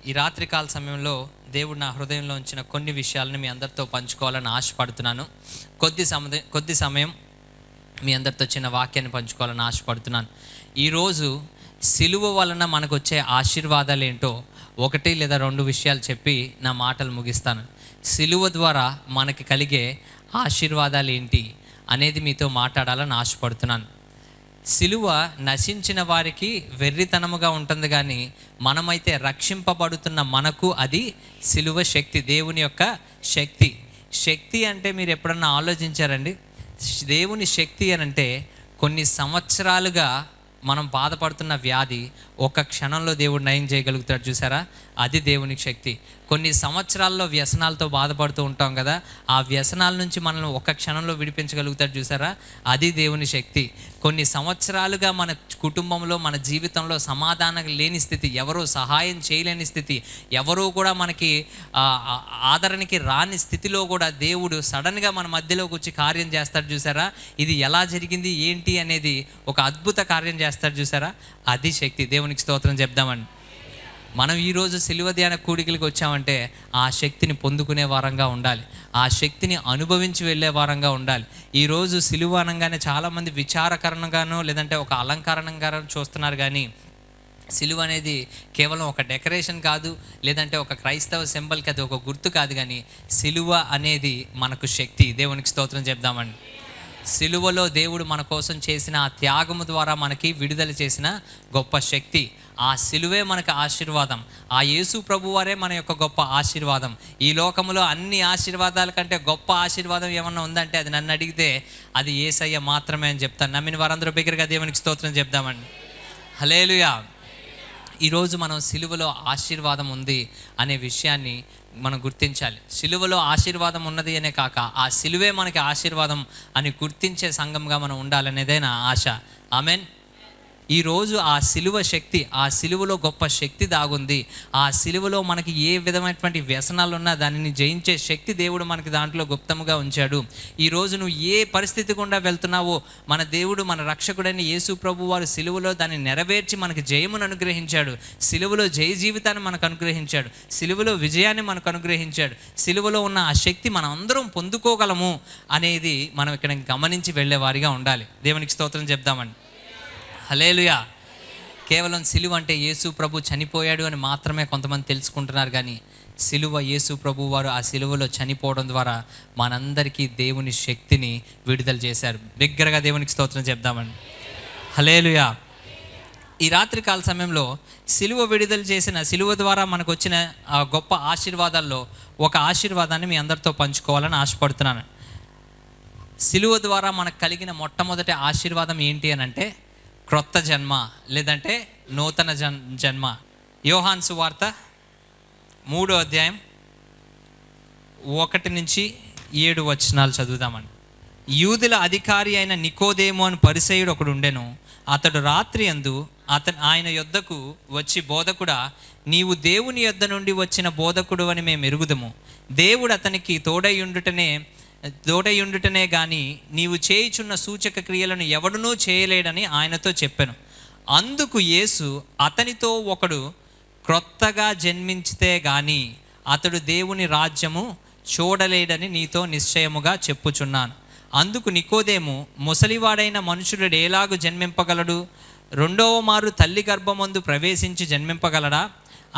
ఈ రాత్రికాల సమయంలో దేవుడు నా హృదయంలో ఉంచిన కొన్ని విషయాలను మీ అందరితో పంచుకోవాలని ఆశపడుతున్నాను. కొద్ది సమయం మీ అందరితో చిన్న వాక్యాన్ని పంచుకోవాలని ఆశపడుతున్నాను. ఈరోజు సిలువ వలన మనకు వచ్చే ఆశీర్వాదాలు ఏంటో ఒకటి లేదా రెండు విషయాలు చెప్పి నా మాటలు ముగిస్తాను. సిలువ ద్వారా మనకి కలిగే ఆశీర్వాదాలు ఏంటి అనేది మీతో మాట్లాడాలని ఆశపడుతున్నాను. సిలువ నశించిన వారికి వెర్రితనముగా ఉంటుంది, కానీ మనమైతే రక్షింపబడుతున్న మనకు అది సిలువ శక్తి, దేవుని యొక్క శక్తి. శక్తి అంటే మీరు ఎప్పుడన్నా ఆలోచించారండి? దేవుని శక్తి అని అంటే కొన్ని సంవత్సరాలుగా మనం బాధపడుతున్న వ్యాధి ఒక క్షణంలో దేవుడు నయం చేయగలుగుతాడు. చూసారా, అది దేవుని శక్తి. కొన్ని సంవత్సరాల్లో వ్యసనాలతో బాధపడుతూ ఉంటాం కదా, ఆ వ్యసనాల నుంచి మనల్ని ఒక క్షణంలో విడిపించగలుగుతాడు. చూసారా, అది దేవుని శక్తి. కొన్ని సంవత్సరాలుగా మన కుటుంబంలో, మన జీవితంలో సమాధానం లేని స్థితి, ఎవరో సహాయం చేయలేని స్థితి, ఎవరో కూడా మనకి ఆదరణకి రాని స్థితిలో కూడా దేవుడు సడన్గా మన మధ్యలోకి వచ్చి కార్యం చేస్తాడు. చూసారా, ఇది ఎలా జరిగింది ఏంటి అనేది ఒక అద్భుత కార్యం చేస్తాడు. చూసారా, అది శక్తి. దేవునికి స్తోత్రం చెప్దామండి. మనం ఈరోజు సిలువ ధ్యాన కూడికలకు వచ్చామంటే ఆ శక్తిని పొందుకునే వారంగా ఉండాలి, ఆ శక్తిని అనుభవించి వెళ్ళే వారంగా ఉండాలి. ఈరోజు సిలువ అనగానే చాలామంది విచారకరణంగానో లేదంటే ఒక అలంకరణంగా చూస్తున్నారు, కానీ సిలువ అనేది కేవలం ఒక డెకరేషన్ కాదు, లేదంటే ఒక క్రైస్తవ సింబల్కి అది ఒక గుర్తు కాదు, కానీ సిలువ అనేది మనకు శక్తి. దేవునికి స్తోత్రం చెప్దామండి. సిలువలో దేవుడు మన కోసం చేసిన ఆ త్యాగము ద్వారా మనకి విడుదల చేసిన గొప్ప శక్తి. ఆ సిలువే మనకు ఆశీర్వాదం. ఆ యేసు ప్రభువారే మన యొక్క గొప్ప ఆశీర్వాదం. ఈ లోకంలో అన్ని ఆశీర్వాదాల కంటే గొప్ప ఆశీర్వాదం ఏమన్నా ఉందంటే అది నన్ను అడిగితే అది యేసయ్య మాత్రమే అని చెప్తాను. నమ్మిన వారందరూ బిగ్గరగా దేవునికి స్తోత్రం చెప్దామండి. హల్లెలూయా. ఈరోజు మనం సిలువలో ఆశీర్వాదం ఉంది అనే విషయాన్ని మనం గుర్తించాలి. సిలువలో ఆశీర్వాదం ఉన్నది అనే కాక ఆ సిలువే మనకి ఆశీర్వాదం అని గుర్తించే సంఘంగా మనం ఉండాలనేదే నా ఆశ. ఆమెన్. ఈరోజు ఆ సిలువ శక్తి, ఆ సిలువలో గొప్ప శక్తి దాగుంది. ఆ సిలువలో మనకి ఏ విధమైనటువంటి వ్యసనాలు ఉన్నా దానిని జయించే శక్తి దేవుడు మనకి దాంట్లో గుప్తముగా ఉంచాడు. ఈరోజు నువ్వు ఏ పరిస్థితి గుండా వెళ్తున్నావో మన దేవుడు, మన రక్షకుడైన యేసు ప్రభు వారు సిలువలో దాన్ని నెరవేర్చి మనకి జయమును అనుగ్రహించాడు. సిలువలో జయ జీవితాన్ని మనకు అనుగ్రహించాడు. సిలువలో విజయాన్ని మనకు అనుగ్రహించాడు. సిలువలో ఉన్న ఆ శక్తి మనం అందరం పొందుకోగలము అనేది మనం ఇక్కడ గమనించి వెళ్ళే వారిగా ఉండాలి. దేవునికి స్తోత్రం చెప్దామండి. హల్లెలూయా. కేవలం సిలువ అంటే యేసు ప్రభు చనిపోయాడు అని మాత్రమే కొంతమంది తెలుసుకుంటున్నారు, కానీ సిలువ యేసు ప్రభు వారు ఆ సిలువలో చనిపోవడం ద్వారా మనందరికీ దేవుని శక్తిని విడుదల చేశారు. బిగ్గరగా దేవునికి స్తోత్రం చెప్దామండి. హల్లెలూయా. ఈ రాత్రికాల సమయంలో సిలువ విడుదల చేసిన, సిలువ ద్వారా మనకు వచ్చిన ఆ గొప్ప ఆశీర్వాదాల్లో ఒక ఆశీర్వాదాన్ని మీ అందరితో పంచుకోవాలని ఆశపడుతున్నాను. సిలువ ద్వారా మనకు కలిగిన మొట్టమొదటి ఆశీర్వాదం ఏంటి అని అంటే క్రొత్త జన్మ, లేదంటే నూతన జన్మ. యోహాను సువార్త 3వ అధ్యాయం 1-7 వచనాలు చదువుదామండి. యూదుల అధికారి అయిన నికోదేము అని పరిసయ్యుడు ఒకడు ఉండెను. అతడు రాత్రి యందు ఆయన యొద్దకు వచ్చి, బోధకుడా, నీవు దేవుని యొద్ద నుండి వచ్చిన బోధకుడు అని మేము ఎరుగుదము. దేవుడు అతనికి తోడయుండుటనే గాని నీవు చేయుచున్న సూచక క్రియలను ఎవడునూ చేయలేడని ఆయనతో చెప్పెను. అందుకు యేసు అతనితో, ఒకడు క్రొత్తగా జన్మించితే గాని అతడు దేవుని రాజ్యము చూడలేడని నీతో నిశ్చయముగా చెప్పుచున్నాను. అందుకు నికోదేము, ముసలివాడైన మనుషుడు ఎలాగు జన్మింపగలడు? రెండవ మారు తల్లి గర్భమందు ప్రవేశించి జన్మింపగలడా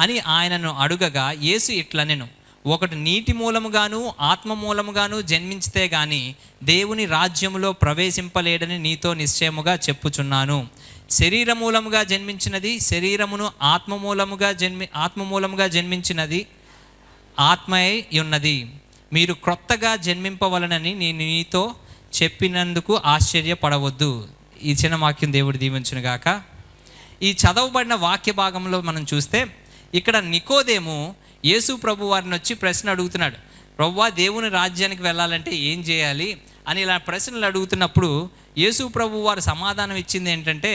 అని ఆయనను అడుగగా యేసు ఇట్లనెను, ఒకటి నీటి మూలముగాను ఆత్మ మూలముగాను జన్మించితే గాని దేవుని రాజ్యములో ప్రవేశింపలేడని నీతో నిశ్చయముగా చెప్పుచున్నాను. శరీర మూలముగా జన్మించినది శరీరమును, ఆత్మ మూలముగా జన్మించినది ఆత్మయై ఉన్నది. మీరు క్రొత్తగా జన్మింపవలనని నేను నీతో చెప్పినందుకు ఆశ్చర్యపడవద్దు. ఈ చిన్న వాక్యం దేవుడు దీవించును గాక. ఈ చదవబడిన వాక్య భాగంలో మనం చూస్తే ఇక్కడ నికోదేము యేసు ప్రభు వారిని వచ్చి ప్రశ్న అడుగుతున్నాడు. ప్రభువా, దేవుని రాజ్యానికి వెళ్ళాలంటే ఏం చేయాలి అని ఇలా ప్రశ్నలు అడుగుతున్నప్పుడు యేసు ప్రభు వారు సమాధానం ఇచ్చింది ఏంటంటే,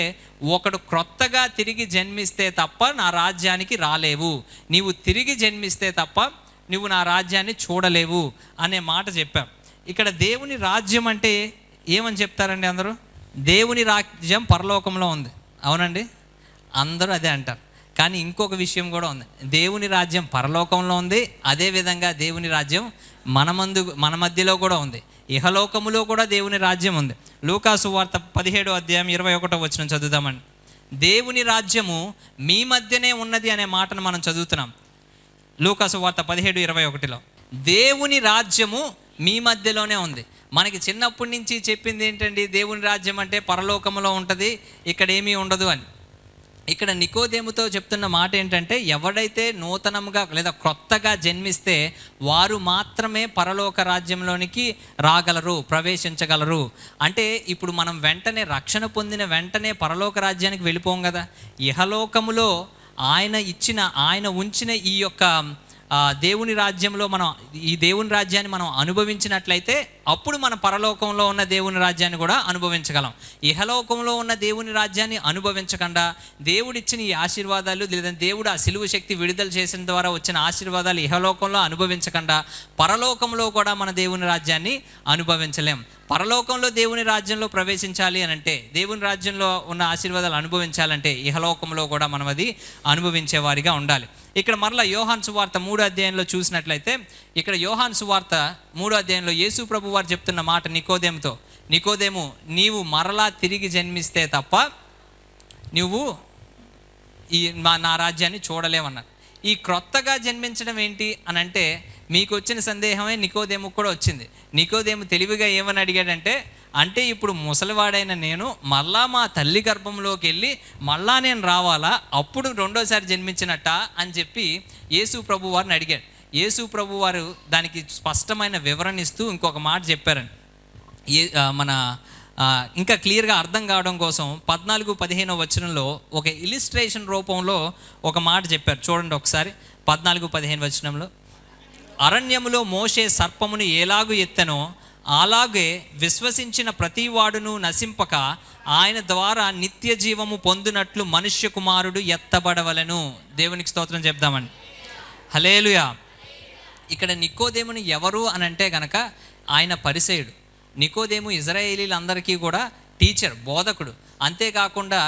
ఒకడు క్రొత్తగా తిరిగి జన్మిస్తే తప్ప నా రాజ్యానికి రాలేవు, నీవు తిరిగి జన్మిస్తే తప్ప నువ్వు నా రాజ్యాన్ని చూడలేవు అనే మాట చెప్పాం. ఇక్కడ దేవుని రాజ్యం అంటే ఏమని చెప్తారండి అందరూ? దేవుని రాజ్యం పరలోకంలో ఉంది. అవునండి, అందరూ అదే అంటారు. కానీ ఇంకొక విషయం కూడా ఉంది. దేవుని రాజ్యం పరలోకంలో ఉంది, అదేవిధంగా దేవుని రాజ్యం మన మధ్యలో కూడా ఉంది. ఇహలోకములో కూడా దేవుని రాజ్యం ఉంది. లూకాసు వార్త 17:21 చదువుదామండి. దేవుని రాజ్యము మీ మధ్యనే ఉన్నది అనే మాటను మనం చదువుతున్నాం. లూకాసు వార్త 17:21 దేవుని రాజ్యము మీ మధ్యలోనే ఉంది. మనకి చిన్నప్పటి నుంచి చెప్పింది ఏంటండి? దేవుని రాజ్యం అంటే పరలోకంలో ఉంటుంది, ఇక్కడ ఏమీ ఉండదు అని. ఇక్కడ నికోదేముతో చెప్తున్న మాట ఏంటంటే, ఎవడైతే నూతనంగా లేదా క్రొత్తగా జన్మిస్తే వారు మాత్రమే పరలోక రాజ్యంలోనికి రాగలరు, ప్రవేశించగలరు. అంటే ఇప్పుడు మనం వెంటనే రక్షణ పొందిన వెంటనే పరలోక రాజ్యానికి వెళ్ళిపోం కదా. ఇహలోకములో ఆయన ఉంచిన ఈ యొక్క దేవుని రాజ్యంలో ఈ దేవుని రాజ్యాన్ని మనం అనుభవించినట్లయితే అప్పుడు మన పరలోకంలో ఉన్న దేవుని రాజ్యాన్ని కూడా అనుభవించగలం. ఇహలోకంలో ఉన్న దేవుని రాజ్యాన్ని అనుభవించకుండా దేవుడిచ్చిన ఈ ఆశీర్వాదాలు లేదా దేవుడు ఆ సిలువ శక్తి విడుదల చేసిన ద్వారా వచ్చిన ఆశీర్వాదాలు ఇహలోకంలో అనుభవించకుండా పరలోకంలో కూడా మన దేవుని రాజ్యాన్ని అనుభవించలేం. పరలోకంలో దేవుని రాజ్యంలో ప్రవేశించాలి అని అంటే, దేవుని రాజ్యంలో ఉన్న ఆశీర్వాదాలు అనుభవించాలంటే ఇహలోకంలో కూడా మనం అది అనుభవించే వారిగా ఉండాలి. ఇక్కడ మరలా యోహాను సువార్త 3 చూసినట్లయితే, ఇక్కడ యోహాను సువార్త 3 యేసు ప్రభు వారు చెప్తున్న మాట నికోదేముతో, నికోదేము నీవు మరలా తిరిగి జన్మిస్తే తప్ప నువ్వు నా రాజ్యాన్ని చూడలేవన్నారు. ఈ క్రొత్తగా జన్మించడం ఏంటి అని అంటే, మీకు వచ్చిన సందేహమే నికోదేముకు కూడా వచ్చింది. నికోదేము తెలివిగా ఏమని అడిగాడంటే, అంటే ఇప్పుడు ముసలివాడైన నేను మళ్ళా మా తల్లి గర్భంలోకి వెళ్ళి మళ్ళా నేను రావాలా, అప్పుడు రెండోసారి జన్మించినట్ట అని చెప్పి యేసు ప్రభు వారిని అడిగాడు. యేసు ప్రభు వారు దానికి స్పష్టమైన వివరణ ఇస్తూ ఇంకొక మాట చెప్పారండి. ఇంకా క్లియర్గా అర్థం కావడం కోసం 14-15 ఒక ఇలిస్ట్రేషన్ రూపంలో ఒక మాట చెప్పారు. చూడండి ఒకసారి 14-15 అరణ్యములో మోషే సర్పమును ఎలాగూ ఎత్తెనో అలాగే విశ్వసించిన ప్రతి వాడును నశింపక ఆయన ద్వారా నిత్య జీవము పొందునట్లు మనుష్య కుమారుడు ఎత్తబడవలెను. దేవునికి స్తోత్రం చెప్దామండి. హల్లెలూయా. ఇక్కడ నికోదేముని ఎవరు అని అంటే గనక ఆయన పరిసయుడు. నికోదేము ఇజ్రాయేలీలందరికీ కూడా టీచర్, బోధకుడు. అంతేకాకుండా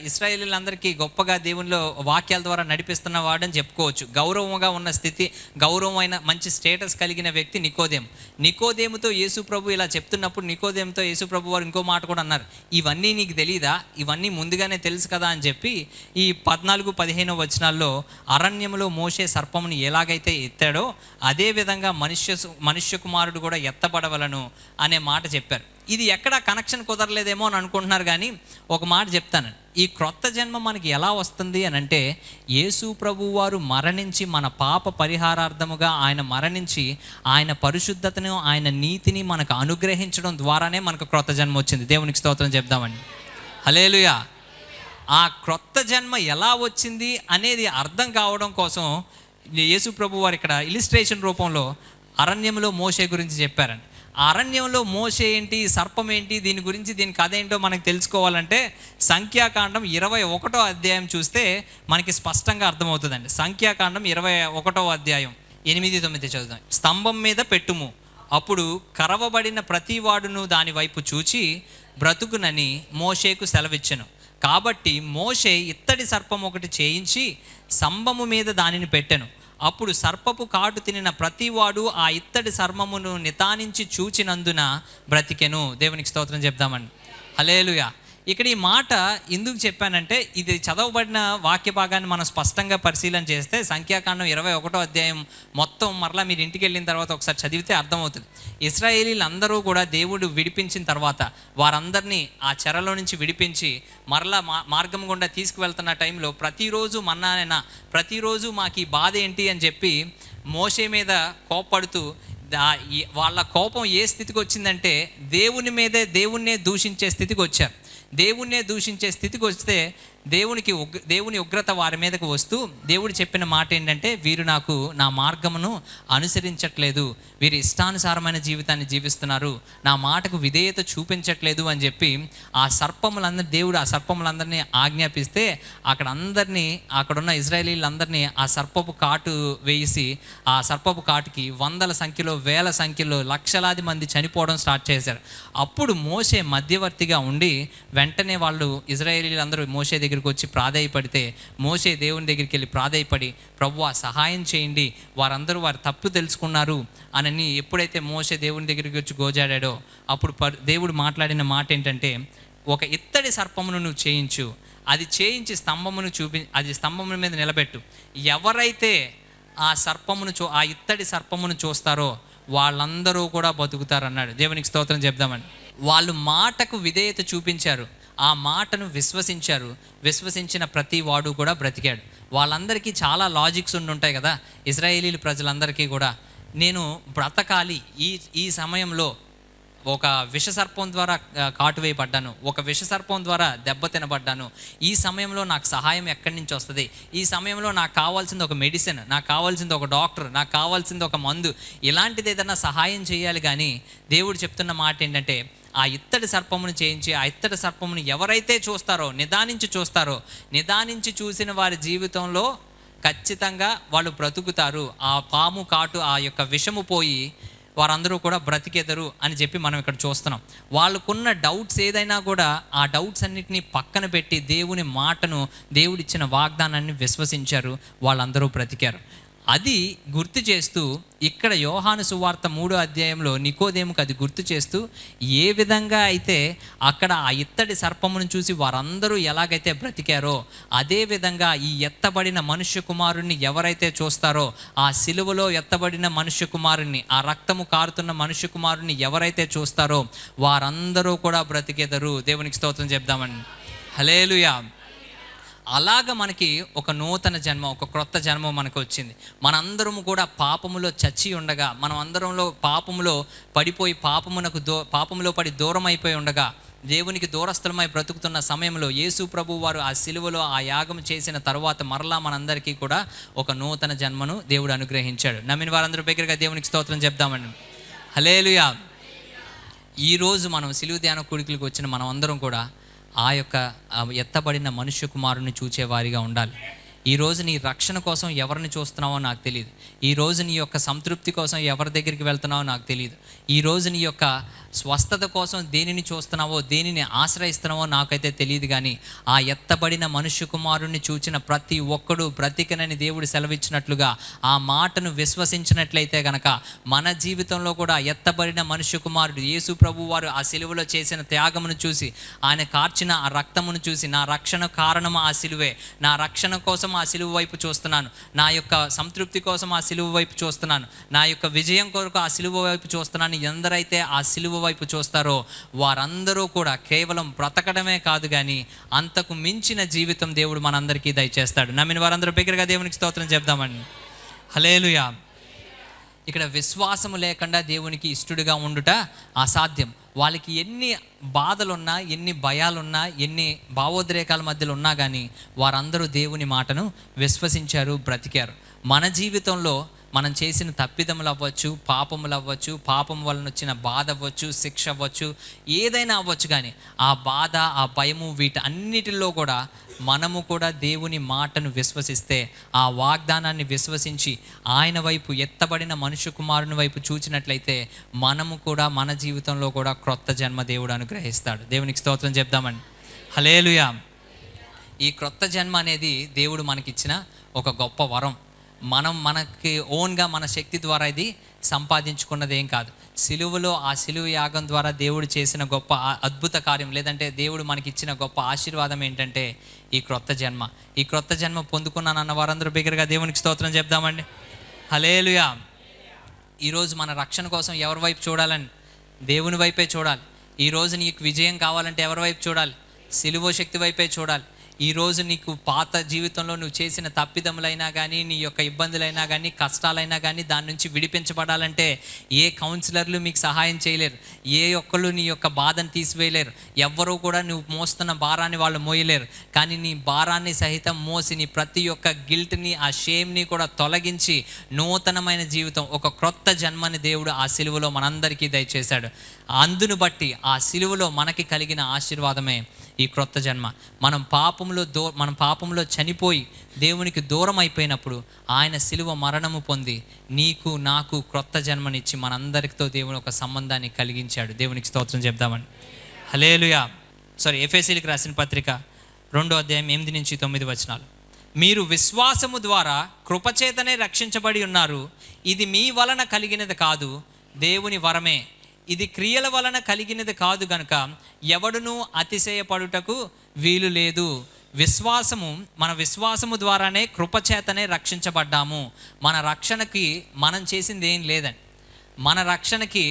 ఇస్రాయేలీలందరికీ గొప్పగా దేవునిలో వాక్యాల ద్వారా నడిపిస్తున్న వాడని చెప్పుకోవచ్చు. గౌరవంగా ఉన్న స్థితి, గౌరవమైన మంచి స్టేటస్ కలిగిన వ్యక్తి నికోదేము. నికోదేముతో యేసు ప్రభు ఇలా చెప్తున్నప్పుడు నికోదేముతో యేసు ప్రభు వారు ఇంకో మాట కూడా అన్నారు, ఇవన్నీ నీకు తెలీదా, ఇవన్నీ ముందుగానే తెలుసు కదా అని చెప్పి ఈ 14-15 అరణ్యములో మోషే సర్పమును ఎలాగైతే ఎత్తాడో అదేవిధంగా మనుష్య కుమారుడు కూడా ఎత్తబడవలను అనే మాట చెప్పారు. ఇది ఎక్కడా కనెక్షన్ కుదరలేదేమో అని అనుకుంటున్నారు, కానీ ఒక మాట చెప్తాను. ఈ క్రొత్త జన్మ మనకి ఎలా వస్తుంది అని అంటే, యేసు ప్రభు వారు మరణించి మన పాప పరిహారార్థముగా ఆయన మరణించి ఆయన పరిశుద్ధతను ఆయన నీతిని మనకు అనుగ్రహించడం ద్వారానే మనకు క్రొత్త జన్మ వచ్చింది. దేవునికి స్తోత్రం చెప్దామండి. హల్లెలూయా. ఆ క్రొత్త జన్మ ఎలా వచ్చింది అనేది అర్థం కావడం కోసం యేసు ప్రభు వారు ఇక్కడ ఇలిస్ట్రేషన్ రూపంలో అరణ్యంలో మోషే గురించి చెప్పారండి. అరణ్యంలో మోషే ఏంటి, సర్పం ఏంటి, దీని కథ ఏంటో మనకు తెలుసుకోవాలంటే సంఖ్యాకాండం 21 చూస్తే మనకి స్పష్టంగా అర్థమవుతుందండి. సంఖ్యాకాండం 21 8-9 చదువుతాం. స్తంభం మీద పెట్టుము, అప్పుడు కరవబడిన ప్రతి వాడును దాని వైపు చూచి బ్రతుకునని మోషేకు సెలవిచ్చెను. కాబట్టి మోషే ఇత్తడి సర్పం ఒకటి చేయించి స్తంభము మీద దానిని పెట్టెను. అప్పుడు సర్పపు కాటు తినిన ప్రతివాడు ఆ ఇత్తడి సర్పమును నితానించి చూచినందున బ్రతికెను. దేవునికి స్తోత్రం చెప్దామండి. హల్లెలూయా. ఇక్కడ ఈ మాట ఎందుకు చెప్పానంటే, ఇది చదవబడిన వాక్య భాగాన్ని మనం స్పష్టంగా పరిశీలన చేస్తే సంఖ్యాకాండం 21 మొత్తం మరలా మీరు ఇంటికి వెళ్ళిన తర్వాత ఒకసారి చదివితే అర్థమవుతుంది. ఇశ్రాయేలీలందరూ కూడా దేవుడు విడిపించిన తర్వాత వారందరినీ ఆ చెరలో నుంచి విడిపించి మరలా మార్గం గుండా తీసుకువెళ్తున్న టైంలో ప్రతిరోజు మన్నానైనా, ప్రతిరోజు మాకు ఈ బాధ ఏంటి అని చెప్పి మోషే మీద కోప్పడుతూ వాళ్ళ కోపం ఏ స్థితికి వచ్చిందంటే దేవుణ్ణే దూషించే స్థితికి వచ్చారు. దేవుణ్ణే దూషించే స్థితికి వస్తే దేవుని ఉగ్రత వారి మీదకు వస్తూ దేవుడు చెప్పిన మాట ఏంటంటే, వీరు నాకు నా మార్గమును అనుసరించట్లేదు, వీరు ఇష్టానుసారమైన జీవితాన్ని జీవిస్తున్నారు, నా మాటకు విధేయత చూపించట్లేదు అని చెప్పి దేవుడు ఆ సర్పములందరినీ ఆజ్ఞాపిస్తే అక్కడున్న ఇజ్రాయేలీలందరినీ ఆ సర్పపు కాటు వేసి ఆ సర్పపు కాటుకి వందల సంఖ్యలో, వేల సంఖ్యలో, లక్షలాది మంది చనిపోవడం స్టార్ట్ చేశారు. అప్పుడు మోషే మధ్యవర్తిగా ఉండి వెంటనే వాళ్ళు ఇజ్రాయేలీలందరూ మోషే దగ్గర దగ్గరికి వచ్చి ప్రాధేయపడితే మోషే దేవుని దగ్గరికి వెళ్ళి ప్రాధేయపడి, ప్రభువా సహాయం చేయండి, వారందరూ వారు తప్పు తెలుసుకున్నారు అని ఎప్పుడైతే మోషే దేవుని దగ్గరికి వచ్చి గోజాడాడో అప్పుడు దేవుడు మాట్లాడిన మాట ఏంటంటే, ఒక ఇత్తడి సర్పమును నువ్వు చేయించు, అది చేయించి స్తంభమును అది స్తంభముల మీద నిలబెట్టు, ఎవరైతే ఆ ఇత్తడి సర్పమును చూస్తారో వాళ్ళందరూ కూడా బతుకుతారు అన్నాడు. దేవునికి స్తోత్రం చెప్దామని. వాళ్ళు మాటకు విధేయత చూపించారు, ఆ మాటను విశ్వసించారు, విశ్వసించిన ప్రతి వాడు కూడా బ్రతికాడు. వాళ్ళందరికీ చాలా లాజిక్స్ ఉంటాయి కదా, ఇశ్రాయేలీల ప్రజలందరికీ కూడా. నేను బ్రతకాలి, ఈ సమయంలో ఒక విషసర్పం ద్వారా కాటువేయబడ్డాను, ఒక విషసర్పం ద్వారా దెబ్బ తినబడ్డాను, ఈ సమయంలో నాకు సహాయం ఎక్కడి నుంచి వస్తుంది, ఈ సమయంలో నాకు కావాల్సింది ఒక మెడిసిన్, నాకు కావాల్సింది ఒక డాక్టర్, నాకు కావాల్సింది ఒక మందు, ఇలాంటిది ఏదైనా సహాయం చేయాలి. కానీ దేవుడు చెప్తున్న మాట ఏంటంటే, ఆ ఇత్తడి సర్పమును చేయించి ఆ ఇత్తడి సర్పమును ఎవరైతే చూస్తారో, నిదానించి చూసిన వారి జీవితంలో ఖచ్చితంగా వాళ్ళు బ్రతుకుతారు, ఆ పాము కాటు ఆ యొక్క విషము పోయి వారందరూ కూడా బ్రతికెదరు అని చెప్పి మనం ఇక్కడ చూస్తున్నాం. వాళ్ళకున్న డౌట్స్ ఏదైనా కూడా ఆ డౌట్స్ అన్నిటినీ పక్కన పెట్టి దేవుని మాటను, దేవుడిచ్చిన వాగ్దానాన్ని విశ్వసించారు, వాళ్ళందరూ బ్రతికారు. అది గుర్తు చేస్తూ ఇక్కడ యోహాను సువార్త 3వ అధ్యాయంలో నికోదేముకు అది గుర్తు చేస్తూ, ఏ విధంగా అయితే అక్కడ ఆ ఇత్తడి సర్పమును చూసి వారందరూ ఎలాగైతే బ్రతికారో, అదే విధంగా ఈ ఎత్తబడిన మనుష్య కుమారుణ్ణి ఎవరైతే చూస్తారో, ఆ సిలువలో ఎత్తబడిన మనుష్య కుమారుణ్ణి, ఆ రక్తము కారుతున్న మనుష్య కుమారుణ్ణి ఎవరైతే చూస్తారో వారందరూ కూడా బ్రతికెదరు. దేవునికి స్తోత్రం చెప్దామని. హల్లెలూయా. అలాగ మనకి ఒక నూతన జన్మ, ఒక క్రొత్త జన్మ మనకు వచ్చింది. మనందరము కూడా పాపములో చచ్చి ఉండగా, మనం అందరంలో పాపములో పడిపోయి పాపములో పడి దూరం అయిపోయి ఉండగా, దేవునికి దూరస్థలమై బ్రతుకుతున్న సమయంలో యేసు ప్రభు వారు ఆ సిలువలో ఆ యాగం చేసిన తర్వాత మరలా మనందరికీ కూడా ఒక నూతన జన్మను దేవుడు అనుగ్రహించాడు. నమ్మిన వారందరూ బిగ్గరగా దేవునికి స్తోత్రం చెప్దామండి. హల్లెలూయా. ఈరోజు మనం సిలువ ధ్యాన కూడికలకు వచ్చిన మనం అందరం కూడా ఆ యొక్క ఎత్తబడిన మనుష్య కుమారుని చూచేవారిగా ఉండాలి. ఈరోజు నీ రక్షణ కోసం ఎవరిని చూస్తున్నావో నాకు తెలియదు, ఈరోజు నీ యొక్క సంతృప్తి కోసం ఎవరి దగ్గరికి వెళ్తున్నావో నాకు తెలియదు, ఈరోజు నీ యొక్క స్వస్థత కోసం దేనిని చూస్తున్నావో, దేనిని ఆశ్రయిస్తున్నావో నాకైతే తెలియదు. కానీ ఆ ఎత్తబడిన మనుష్య కుమారుణ్ణి చూచిన ప్రతి ఒక్కడు బ్రతికనని దేవుడు సెలవిచ్చినట్లుగా ఆ మాటను విశ్వసించినట్లయితే గనక మన జీవితంలో కూడా ఎత్తబడిన మనుష్య కుమారుడు యేసు ప్రభు వారు ఆ సిలువలో చేసిన త్యాగమును చూసి, ఆయన కార్చిన ఆ రక్తమును చూసి, నా రక్షణ కారణము ఆ సిలువే, నా రక్షణ కోసం ఆ సిలువ వైపు చూస్తున్నాను, నా యొక్క సంతృప్తి కోసం ఆ సిలువ వైపు చూస్తున్నాను, నా యొక్క విజయం కొరకు ఆ సిలువ వైపు చూస్తున్నాను, ఎందరైతే ఆ సిలువ వైపు చూస్తారో వారందరూ కూడా కేవలం బ్రతకడమే కాదు కానీ అంతకు మించిన జీవితం దేవుడు మనందరికీ దయచేస్తాడు. నమ్మిన వారందరూ బిగ్గరగా దేవునికి స్తోత్రం చెప్దామండి. హల్లెలూయా. ఇక్కడ విశ్వాసము లేకుండా దేవునికి ఇష్టడుగా ఉండుట అసాధ్యం. వాళ్ళకి ఎన్ని బాధలున్నా, ఎన్ని భయాలున్నా, ఎన్ని భావోద్రేకాల మధ్యలో ఉన్నా కానీ వారందరూ దేవుని మాటను విశ్వసించారు, బ్రతికారు. మన జీవితంలో మనం చేసిన తప్పిదములు అవ్వచ్చు, పాపములు అవ్వచ్చు, పాపం వలన వచ్చిన బాధ అవ్వచ్చు, శిక్ష అవ్వచ్చు, ఏదైనా అవ్వచ్చు, కానీ ఆ బాధ, ఆ భయము, వీటన్నిటిలో కూడా మనము కూడా దేవుని మాటను విశ్వసిస్తే, ఆ వాగ్దానాన్ని విశ్వసించి ఆయన వైపు ఎత్తబడిన మనుష్య కుమారుని వైపు చూచినట్లయితే మనము కూడా మన జీవితంలో కూడా క్రొత్త జన్మ దేవుడు అనుగ్రహిస్తాడు. దేవునికి స్తోత్రం చెప్దామండి. హల్లెలూయా. ఈ క్రొత్త జన్మ అనేది దేవుడు మనకిచ్చిన ఒక గొప్ప వరం. మనకి ఓన్గా మన శక్తి ద్వారా ఇది సంపాదించుకున్నది ఏం కాదు. సిలువలో ఆ సిలువ యాగం ద్వారా దేవుడు చేసిన గొప్ప అద్భుత కార్యం, లేదంటే దేవుడు మనకి ఇచ్చిన గొప్ప ఆశీర్వాదం ఏంటంటే ఈ క్రొత్త జన్మ. ఈ క్రొత్త జన్మ పొందుకున్నానన్న వారందరూ బిగ్గరగా దేవునికి స్తోత్రం చెప్దామండి. హల్లెలూయా. ఈరోజు మన రక్షణ కోసం ఎవరి వైపు చూడాలని? దేవుని వైపే చూడాలి. ఈరోజు నీకు విజయం కావాలంటే ఎవరి వైపు చూడాలి? సిలువ శక్తి వైపే చూడాలి. ఈరోజు నీకు పాత జీవితంలో నువ్వు చేసిన తప్పిదములైనా కానీ, నీ యొక్క ఇబ్బందులైనా కానీ, కష్టాలైనా కానీ దాని నుంచి విడిపించబడాలంటే ఏ కౌన్సిలర్లు మీకు సహాయం చేయలేరు, ఏ ఒక్కళ్ళు నీ యొక్క బాధను తీసివేయలేరు, ఎవ్వరూ కూడా నువ్వు మోస్తున్న భారాన్ని వాళ్ళు మోయలేరు. కానీ నీ భారాన్ని సహితం మోసి నీ ప్రతి ఒక్క గిల్ట్ని, ఆ షేమ్ని కూడా తొలగించి నూతనమైన జీవితం, ఒక క్రొత్త జన్మని దేవుడు ఆ సిలువలో మనందరికీ దయచేశాడు. అందును బట్టి ఆ సిలువలో మనకి కలిగిన ఆశీర్వాదమే ఈ క్రొత్త జన్మ. మనం పాపంలో చనిపోయి దేవునికి దూరం అయిపోయినప్పుడు ఆయన సిలువ మరణము పొంది నీకు నాకు క్రొత్త జన్మనిచ్చి మనందరితో దేవుని ఒక సంబంధాన్ని కలిగించాడు. దేవునికి స్తోత్రం చెప్దామని. హల్లెలూయా. ఎఫెసీయులకు రాసిన పత్రిక 2:8-9 మీరు విశ్వాసము ద్వారా కృపచేతనే రక్షించబడి ఉన్నారు. ఇది మీ వలన కలిగినది కాదు, దేవుని వరమే. ఇది క్రియల వలన కలిగినది కాదు గనుక ఎవడునూ అతిశయపడుటకు వీలు లేదు. మన విశ్వాసము ద్వారానే కృపచేతనే రక్షించబడ్డాము. మన రక్షణకి మనం చేసింది ఏం లేదండి. మన రక్షణకి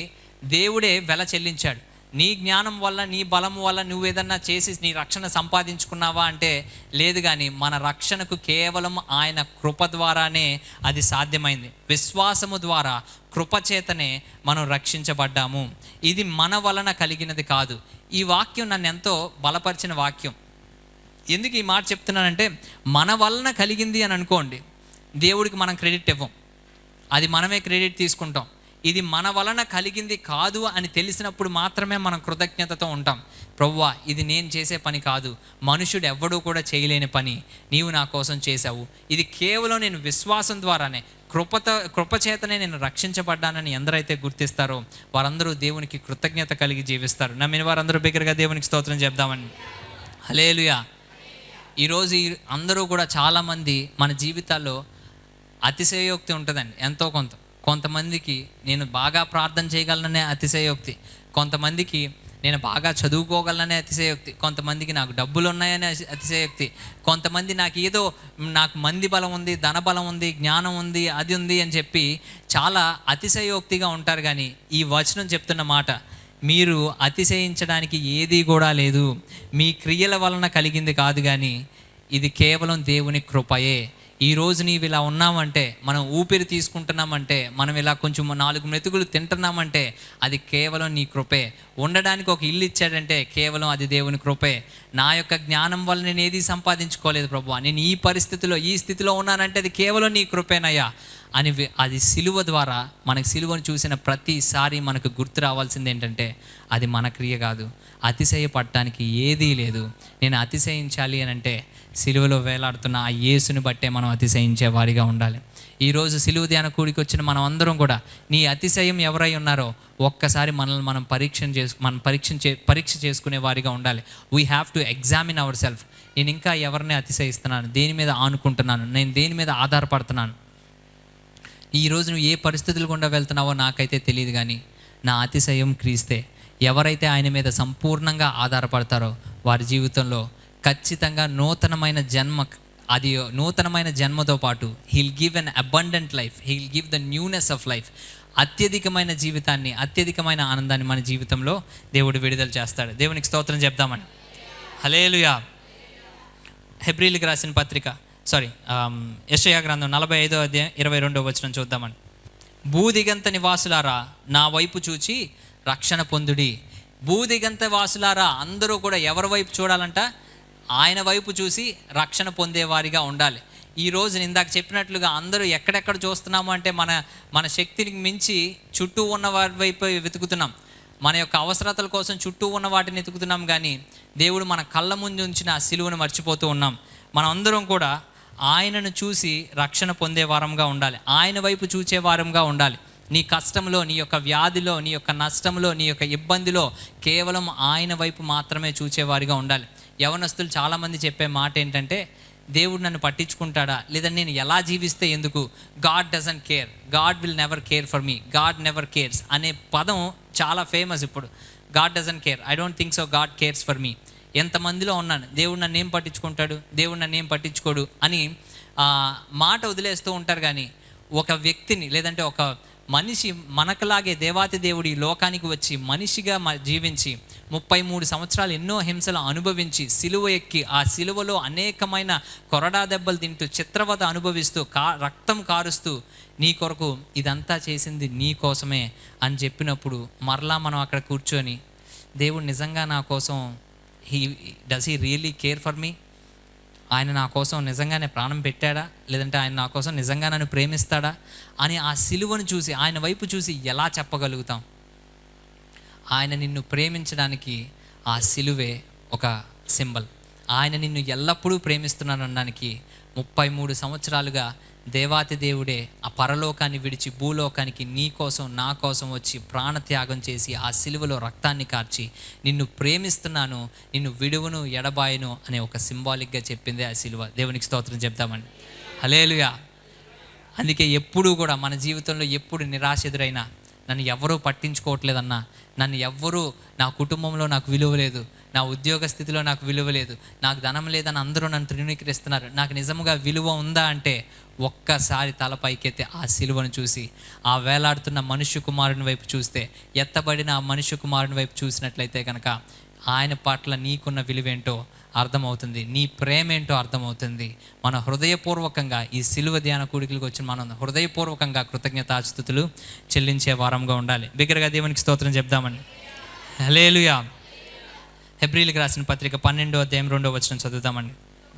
దేవుడే వెల చెల్లించాడు. నీ జ్ఞానం వల్ల, నీ బలం వల్ల నువ్వేదన్నా చేసి నీ రక్షణ సంపాదించుకున్నావా అంటే లేదు. కానీ మన రక్షణకు కేవలం ఆయన కృప ద్వారానే అది సాధ్యమైంది. విశ్వాసము ద్వారా కృపచేతనే మనం రక్షించబడ్డాము. ఇది మన వలన కలిగినది కాదు. ఈ వాక్యం నన్ను ఎంతో బలపరిచిన వాక్యం. ఎందుకు ఈ మాట చెప్తున్నానంటే, మన వలన కలిగింది అని అనుకోండి, దేవుడికి మనం క్రెడిట్ ఇవ్వం, అది మనమే క్రెడిట్ తీసుకుంటాం. ఇది మన వలన కలిగింది కాదు అని తెలిసినప్పుడు మాత్రమే మనం కృతజ్ఞతతో ఉంటాం. ప్రభువా, ఇది నేను చేసే పని కాదు, మనుషుడు ఎవ్వడూ కూడా చేయలేని పని నీవు నా కోసం చేశావు. ఇది కేవలం నేను విశ్వాసం ద్వారానే, కృపచేతనే నేను రక్షించబడ్డానని ఎందరైతే గుర్తిస్తారో వారందరూ దేవునికి కృతజ్ఞత కలిగి జీవిస్తారు. నమ్మిన వారందరూ బిగ్గరగా దేవునికి స్తోత్రం చెప్దామని. హల్లెలూయా. ఈరోజు అందరూ కూడా చాలామంది మన జీవితాల్లో అతిశయోక్తి ఉంటుందండి. ఎంతో కొంతమందికి నేను బాగా ప్రార్థన చేయగలననే అతిశయోక్తి, కొంతమందికి నేను బాగా చదువుకోగలననే అతిశయోక్తి, కొంతమందికి నాకు డబ్బులు ఉన్నాయనే అతిశయోక్తి, కొంతమంది నాకు మంది బలం ఉంది, ధన బలం ఉంది, జ్ఞానం ఉంది, అది ఉంది అని చెప్పి చాలా అతిశయోక్తిగా ఉంటారు. కానీ ఈ వచనం చెప్తున్న మాట, మీరు అతిశయించడానికి ఏదీ కూడా లేదు. మీ క్రియల వలన కలిగింది కాదు, కానీ ఇది కేవలం దేవుని కృపయే. ఈరోజు నీవు ఇలా ఉన్నామంటే, మనం ఊపిరి తీసుకుంటున్నామంటే, మనం ఇలా కొంచెం 4 మెతుకులు తింటున్నామంటే అది కేవలం నీ కృపే. ఉండడానికి ఒక ఇల్లు ఇచ్చాడంటే కేవలం అది దేవుని కృపే. నా యొక్క జ్ఞానం వల్ల నేను ఏది సంపాదించుకోలేదు ప్రభువా, నేను ఈ పరిస్థితిలో ఈ స్థితిలో ఉన్నానంటే అది కేవలం నీ కృపేనయ్యా అని అది సిలువ ద్వారా మనకు సిలువను చూసిన ప్రతిసారి మనకు గుర్తు రావాల్సింది ఏంటంటే, అది మన క్రియ కాదు, అతిశయపడటానికి ఏదీ లేదు. నేను అతిశయించాలి అని అంటే సిలువలో వేలాడుతున్న ఆ యేసుని బట్టే మనం అతిశయించే వారిగా ఉండాలి. ఈరోజు సిలువ ధ్యాన కూడికి వచ్చిన మనం అందరం కూడా నీ అతిశయం ఎవరై ఉన్నారో ఒక్కసారి మనల్ని మనం పరీక్ష చేసుకునే వారిగా ఉండాలి. We have to examine our self. నేను ఇంకా ఎవరిని అతిశయిస్తున్నాను, దేని మీద ఆనుకుంటున్నాను, నేను దేని మీద ఆధారపడుతున్నాను. ఈరోజు నువ్వు ఏ పరిస్థితులు గుండా వెళ్తున్నావో నాకైతే తెలియదు, కానీ నా అతిశయం క్రీస్తే. ఎవరైతే ఆయన మీద సంపూర్ణంగా ఆధారపడతారో వారి జీవితంలో ఖచ్చితంగా నూతనమైన జన్మతో పాటు heal give an abundant life, heal give the newness of life. అత్యధికమైన జీవితాన్ని, అత్యధికమైన ఆనందాన్ని మన జీవితంలో దేవుడు విడుదల చేస్తాడు. దేవునికి స్తోత్రం చెప్దామని. హల్లెలూయా. హెబ్రీయులకు రాసిన పత్రిక యెషయా గ్రంథం 45:22 చూద్దామని. భూదిగంత నివాసులారా నా వైపు చూచి రక్షణ పొందుడి. భూదిగంత వాసులారా అందరూ కూడా ఎవరి వైపు చూడాలంట? ఆయన వైపు చూసి రక్షణ పొందేవారిగా ఉండాలి. ఈరోజు ఇందాక చెప్పినట్లుగా అందరూ ఎక్కడెక్కడ చూస్తున్నాము అంటే మన శక్తిని మించి చుట్టూ ఉన్న వారి వైపు వెతుకుతున్నాం. మన యొక్క అవసరతల కోసం చుట్టూ ఉన్న వాటిని వెతుకుతున్నాం, కానీ దేవుడు మన కళ్ళ ముందు ఉంచిన ఆ సిలువను మర్చిపోతూ ఉన్నాం. మనం అందరం కూడా ఆయనను చూసి రక్షణ పొందే వారంగా ఉండాలి, ఆయన వైపు చూచే వారంగా ఉండాలి. నీ కష్టంలో, నీ యొక్క వ్యాధిలో, నీ యొక్క నష్టంలో, నీ యొక్క ఇబ్బందిలో కేవలం ఆయన వైపు మాత్రమే చూచేవారిగా ఉండాలి. యవనస్తులు చాలామంది చెప్పే మాట ఏంటంటే, దేవుడు నన్ను పట్టించుకుంటాడా, లేదా నేను ఎలా జీవిస్తే ఎందుకు, God doesn't care, God will never care for me, God never cares అనే పదం చాలా ఫేమస్ ఇప్పుడు. God doesn't care, I don't think so God cares for me. ఎంతమందిలో ఉన్నాను, దేవుడు నన్ను ఏం పట్టించుకుంటాడు, దేవుడు నన్ను ఏం పట్టించుకోడు అని మాట వదిలేస్తూ ఉంటారు. కానీ ఒక వ్యక్తిని, లేదంటే ఒక మనిషి మనకులాగే దేవాతి దేవుడి లోకానికి వచ్చి మనిషిగా జీవించి 33 సంవత్సరాలు ఎన్నో హింసలు అనుభవించి సిలువ ఎక్కి ఆ సిలువలో అనేకమైన కొరడా దెబ్బలు తింటూ చిత్రవద అనుభవిస్తూ రక్తం కారుస్తూ నీ కొరకు ఇదంతా చేసింది నీ కోసమే అని చెప్పినప్పుడు మరలా మనం అక్కడ కూర్చొని, దేవుడు నిజంగా నా కోసం does he really care for మీ, ఆయన నా కోసం నిజంగానే ప్రాణం పెట్టాడా, లేదంటే ఆయన నా కోసం నిజంగా నన్ను ప్రేమిస్తాడా అని ఆ సిలువను చూసి, ఆయన వైపు చూసి ఎలా చెప్పగలుగుతాం? ఆయన నిన్ను ప్రేమించడానికి ఆ సిలువే ఒక సింబల్. ఆయన నిన్ను ఎల్లప్పుడూ ప్రేమిస్తున్నాను అనడానికి 33 సంవత్సరాలుగా దేవాతి దేవుడే ఆ పరలోకాన్ని విడిచి భూలోకానికి నీ కోసం నా కోసం వచ్చి ప్రాణత్యాగం చేసి ఆ సిలువలో రక్తాన్ని కార్చి నిన్ను ప్రేమిస్తున్నాను, నిన్ను విడువను ఎడబాయను అనే ఒక సింబాలిక్గా చెప్పిందే ఆ సిలువ. దేవునికి స్తోత్రం చెప్తామండి. హల్లెలూయా. అందుకే ఎప్పుడూ కూడా మన జీవితంలో ఎప్పుడు నిరాశ ఎదురైనా, నన్ను ఎవరూ పట్టించుకోవట్లేదన్నా, నన్ను ఎవ్వరూ, నా కుటుంబంలో నాకు విలువ లేదు, నా ఉద్యోగ స్థితిలో నాకు విలువ లేదు, నాకు ధనం లేదని అందరూ నన్ను తృణీకరిస్తున్నారు, నాకు నిజంగా విలువ ఉందా అంటే ఒక్కసారి తల పైకెత్తి ఆ సిలువను చూసి, ఆ వేలాడుతున్న మనుష్య కుమారుని వైపు చూస్తే, ఎత్తబడిన ఆ మనుష్య కుమారుని వైపు చూసినట్లయితే కనుక ఆయన పట్ల నీకున్న విలువేంటో అర్థమవుతుంది, నీ ప్రేమేంటో అర్థమవుతుంది. మన హృదయపూర్వకంగా ఈ సిలువ ధ్యాన కూడికలకు వచ్చిన మనం హృదయపూర్వకంగా కృతజ్ఞతాస్తుతులు చెల్లించే వారంగా ఉండాలి. బిగ్గరగా దేవునికి స్తోత్రం చెప్దామండి. హల్లెలూయా. హెబ్రీయులకు రాసిన పత్రిక 12వ అధ్యాయం 2వ వచనం చదువుతామండి.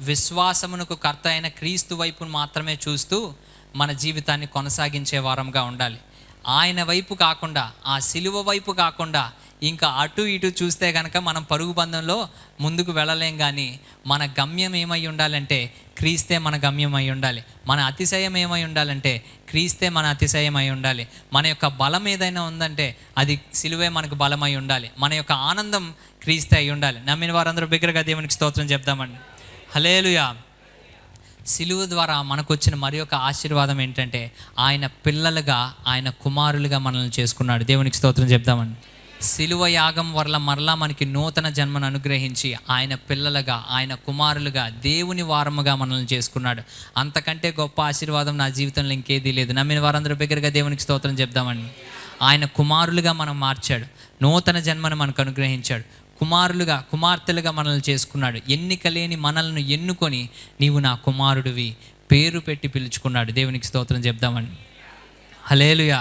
విశ్వాసమునకు కర్త అయిన క్రీస్తు వైపు మాత్రమే చూస్తూ మన జీవితాన్ని కొనసాగించే వారంగా ఉండాలి. ఆయన వైపు కాకుండా, ఆ సిలువ వైపు కాకుండా ఇంకా అటు ఇటు చూస్తే కనుక మనం పరుగు బంధంలో ముందుకు వెళ్ళలేం. కానీ మన గమ్యం ఏమై ఉండాలంటే క్రీస్తే మన గమ్యం అయి ఉండాలి. మన అతిశయం ఏమై ఉండాలంటే క్రీస్తే మన అతిశయం అయి ఉండాలి. మన యొక్క బలం ఏదైనా ఉందంటే అది సిలువే మనకు బలమై ఉండాలి. మన యొక్క ఆనందం క్రీస్తే అయి ఉండాలి. నమ్మిన వారందరూ బిగ్గరగా దేవునికి స్తోత్రం చెప్దామండి. హల్లెలూయా. సిలువ ద్వారా మనకు వచ్చిన మరి ఒక ఆశీర్వాదం ఏంటంటే ఆయన పిల్లలుగా, ఆయన కుమారులుగా మనల్ని చేసుకున్నాడు. దేవునికి స్తోత్రం చెప్దామండి. సిలువ యాగం వల్ల మరలా మనకి నూతన జన్మను అనుగ్రహించి ఆయన పిల్లలుగా, ఆయన కుమారులుగా, దేవుని వారముగా మనల్ని చేసుకున్నాడు. అంతకంటే గొప్ప ఆశీర్వాదం నా జీవితంలో ఇంకేదీ లేదు. నమ్మిన వారందరూ బిగ్గరగా దేవునికి స్తోత్రం చెప్దామండి. ఆయన కుమారులుగా మనం మార్చాడు, నూతన జన్మను మనకు అనుగ్రహించాడు, కుమారులుగా, కుమార్తెలుగా మనల్ని చేసుకున్నాడు. ఎన్నిక లేని మనల్ని ఎన్నుకొని నీవు నా కుమారుడివి పేరు పెట్టి పిలుచుకున్నాడు. దేవునికి స్తోత్రం చెప్దామండి. హల్లెలూయా.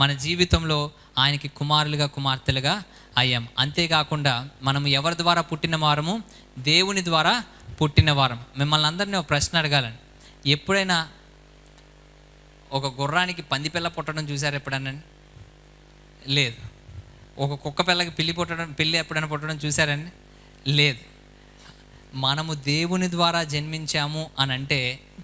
మన జీవితంలో ఆయనకి కుమారులుగా, కుమార్తెలుగా అయ్యాం. అంతేకాకుండా మనం ఎవరి ద్వారా పుట్టిన వారము? దేవుని ద్వారా పుట్టిన వారం. మిమ్మల్ని అందరినీ ఒక ప్రశ్న అడగాలని, ఎప్పుడైనా ఒక గుర్రానికి పందిపిల్ల పుట్టడం చూసారు ఎప్పుడన్నా? లేదు. ఒక కుక్క పిల్లకి పిల్లి ఎప్పుడైనా పుట్టడం చూసారండి? లేదు. మనము దేవుని ద్వారా జన్మించాము అని అంటే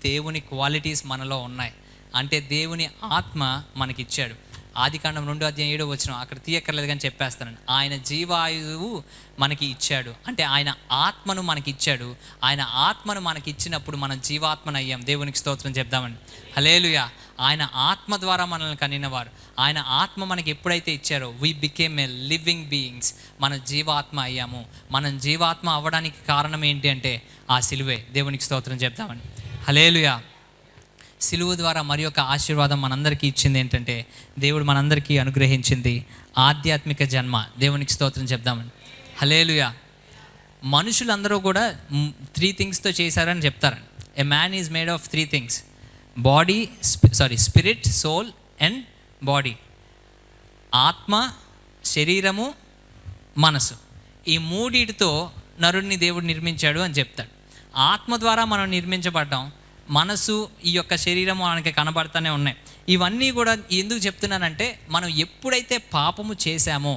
దేవుని క్వాలిటీస్ మనలో ఉన్నాయి. అంటే దేవుని ఆత్మ మనకిచ్చాడు. ఆదికాండం 2వ అధ్యాయం 7వ వచనం, అక్కడ తీయక్కర్లేదు కానీ చెప్పేస్తానండి. ఆయన జీవాయువు మనకి ఇచ్చాడు అంటే ఆయన ఆత్మను మనకి ఇచ్చాడు. ఆయన ఆత్మను మనకి ఇచ్చినప్పుడు మనం జీవాత్మను అయ్యాం. దేవునికి స్తోత్రం చెప్దామండి. హల్లెలూయా. ఆయన ఆత్మ ద్వారా మనల్ని కనినవారు. ఆయన ఆత్మ మనకి ఎప్పుడైతే ఇచ్చారో we became a living beings. మన జీవాత్మ అయ్యాము. మనం జీవాత్మ అవ్వడానికి కారణం ఏంటి అంటే ఆ సిలువే. దేవునికి స్తోత్రం చెప్దామండి. హల్లెలూయా. సిలువ ద్వారా మరి ఒక ఆశీర్వాదం మనందరికీ ఇచ్చింది ఏంటంటే దేవుడు మనందరికీ అనుగ్రహించింది ఆధ్యాత్మిక జన్మ. దేవునికి స్తోత్రం చెప్దామండి. హల్లెలూయా. మనుషులందరూ కూడా 3 థింగ్స్తో చేశారని చెప్తారు. A man is made of 3 things: spirit, soul and body. ఆత్మ, శరీరము, మనసు. ఈ 3టితో నరుడిని దేవుడు నిర్మించాడు అని చెప్తాడు. ఆత్మ ద్వారా మనం నిర్మించబడ్డాం. మనసు, ఈ యొక్క శరీరం మనకి కనబడుతూనే ఉన్నాయి. ఇవన్నీ కూడా ఎందుకు చెప్తున్నానంటే మనం ఎప్పుడైతే పాపము చేశామో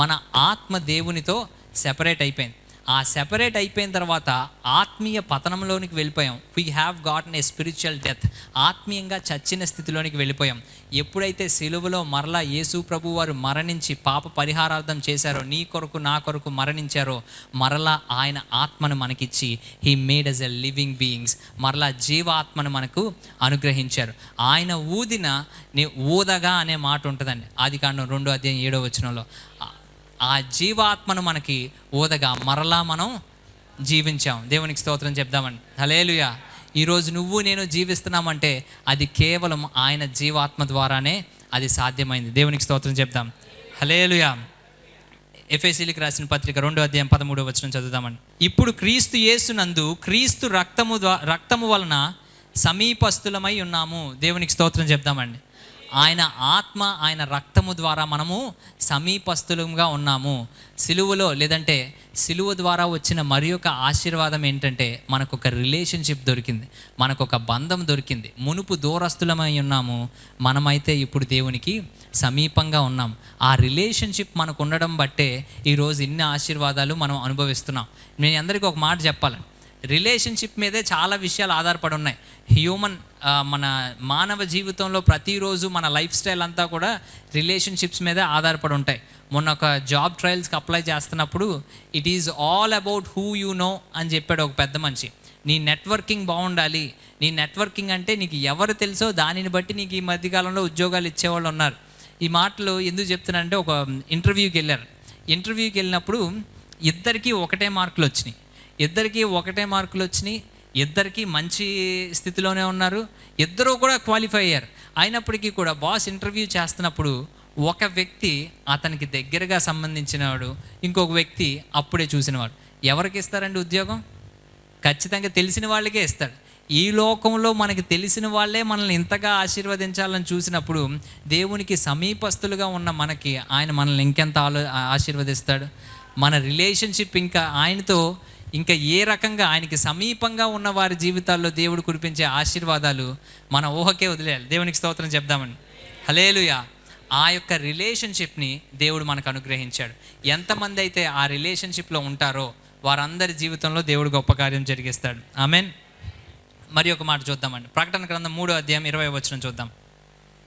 మన ఆత్మ దేవునితో సెపరేట్ అయిపోయింది. ఆ సెపరేట్ అయిపోయిన తర్వాత ఆత్మీయ పతనంలోనికి వెళ్ళిపోయాం. We have గాటన్ a spiritual death. ఆత్మీయంగా చచ్చిన స్థితిలోనికి వెళ్ళిపోయాం. ఎప్పుడైతే సిలువలో మరలా యేసు ప్రభు వారు మరణించి పాప పరిహారార్థం చేశారో, నీ కొరకు నా కొరకు మరణించారో, మరలా ఆయన ఆత్మను మనకిచ్చి he made us a living beings. మరలా జీవాత్మను మనకు అనుగ్రహించారు. ఆయన ఊదిన ఊదగా అనే మాట ఉంటుందండి ఆదికాండం 2వ అధ్యాయం 7వ వచనంలో. ఆ జీవాత్మను మనకి ఊదగా మరలా మనం జీవించాం. దేవునికి స్తోత్రం చెప్దామండి. హల్లెలూయా. ఈరోజు నువ్వు నేను జీవిస్తున్నామంటే అది కేవలం ఆయన జీవాత్మ ద్వారానే అది సాధ్యమైంది. దేవునికి స్తోత్రం చెప్దాం. హల్లెలూయా. ఎఫెసీయులకు రాసిన పత్రిక 2వ అధ్యాయం 13వ వచనం చదువుదామండి. ఇప్పుడు క్రీస్తు యేసునందు క్రీస్తు రక్తము వలన సమీపస్తులమై ఉన్నాము. దేవునికి స్తోత్రం చెప్దామండి. ఆయన ఆత్మ, ఆయన రక్తము ద్వారా మనము సమీపస్తులంగా ఉన్నాము. సిలువలో, లేదంటే సిలువ ద్వారా వచ్చిన మరి ఒక ఆశీర్వాదం ఏంటంటే మనకొక రిలేషన్షిప్ దొరికింది, మనకొక బంధం దొరికింది. మునుపు దూరస్తులమై ఉన్నాము, మనమైతే ఇప్పుడు దేవునికి సమీపంగా ఉన్నాం. ఆ రిలేషన్షిప్ మనకు ఉండడం బట్టే ఈరోజు ఇన్ని ఆశీర్వాదాలు మనం అనుభవిస్తున్నాం. నేను అందరికీ ఒక మాట చెప్పాలి. రిలేషన్షిప్ మీదే చాలా విషయాలు ఆధారపడి ఉన్నాయి. మన మానవ జీవితంలో ప్రతిరోజు మన లైఫ్ స్టైల్ అంతా కూడా రిలేషన్షిప్స్ మీదే ఆధారపడి ఉంటాయి. మొన్న ఒక జాబ్ ట్రయల్స్కి అప్లై చేస్తున్నప్పుడు it is all about who you know అని చెప్పాడు ఒక పెద్ద మనిషి. నీ నెట్వర్కింగ్ బాగుండాలి. నీ నెట్వర్కింగ్ అంటే నీకు ఎవరు తెలుసో దానిని బట్టి నీకు ఈ మధ్యకాలంలో ఉద్యోగాలు ఇచ్చేవాళ్ళు ఉన్నారు. ఈ మాటలు ఎందుకు చెప్తున్నానంటే, ఒక ఇంటర్వ్యూకి వెళ్ళినప్పుడు ఇద్దరికీ ఒకటే మార్కులు వచ్చినాయి. ఇద్దరికీ మంచి స్థితిలోనే ఉన్నారు. ఇద్దరూ కూడా క్వాలిఫై అయ్యారు. అయినప్పటికీ కూడా బాస్ ఇంటర్వ్యూ చేస్తున్నప్పుడు ఒక వ్యక్తి అతనికి దగ్గరగా సంబంధించినవాడు, ఇంకొక వ్యక్తి అప్పుడే చూసినవాడు. ఎవరికి ఇస్తారండి ఉద్యోగం? ఖచ్చితంగా తెలిసిన వాళ్ళకే ఇస్తాడు. ఈ లోకంలో మనకి తెలిసిన వాళ్ళే మనల్ని ఇంతగా ఆశీర్వదించాలని చూసినప్పుడు దేవునికి సమీపస్తులుగా ఉన్న మనకి ఆయన మనల్ని ఇంకెంత ఆశీర్వదిస్తాడు. మన రిలేషన్షిప్ ఇంకా ఆయనతో ఇంకా ఏ రకంగా ఆయనకి సమీపంగా ఉన్న వారి జీవితాల్లో దేవుడు కురిపించే ఆశీర్వాదాలు మన ఊహకే వదిలేయాలి. దేవునికి స్తోత్రం చెప్దామని. హల్లెలూయా. ఆ యొక్క రిలేషన్షిప్ని దేవుడు మనకు అనుగ్రహించాడు. ఎంతమంది అయితే ఆ రిలేషన్షిప్లో ఉంటారో వారందరి జీవితంలో దేవుడు గొప్ప కార్యం జరిగిస్తాడు. ఆమెన్. మరి ఒక మాట చూద్దామండి. ప్రకటన గ్రంథం 3:20 చూద్దాం.